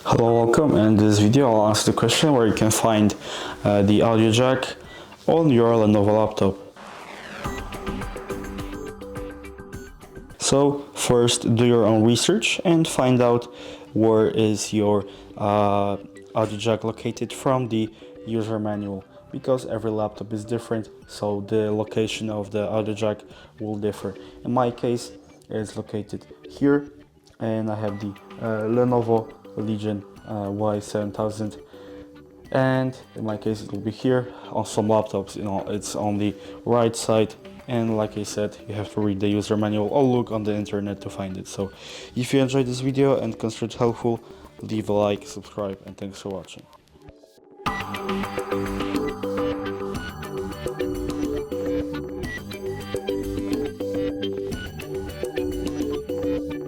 Hello, welcome. In this video, I'll answer the question where you can find the audio jack on your Lenovo laptop. So first, do your own research and find out where is your audio jack located from the user manual, because every laptop is different, so the location of the audio jack will differ. In my case, it's located here, and I have the Lenovo Legion Y7000, and in my case it will be here. On some laptops, it's on the right side, and like I said, you have to read the user manual or look on the internet to find it. So if you enjoyed this video and considered it helpful, leave a like, subscribe, and thanks for watching.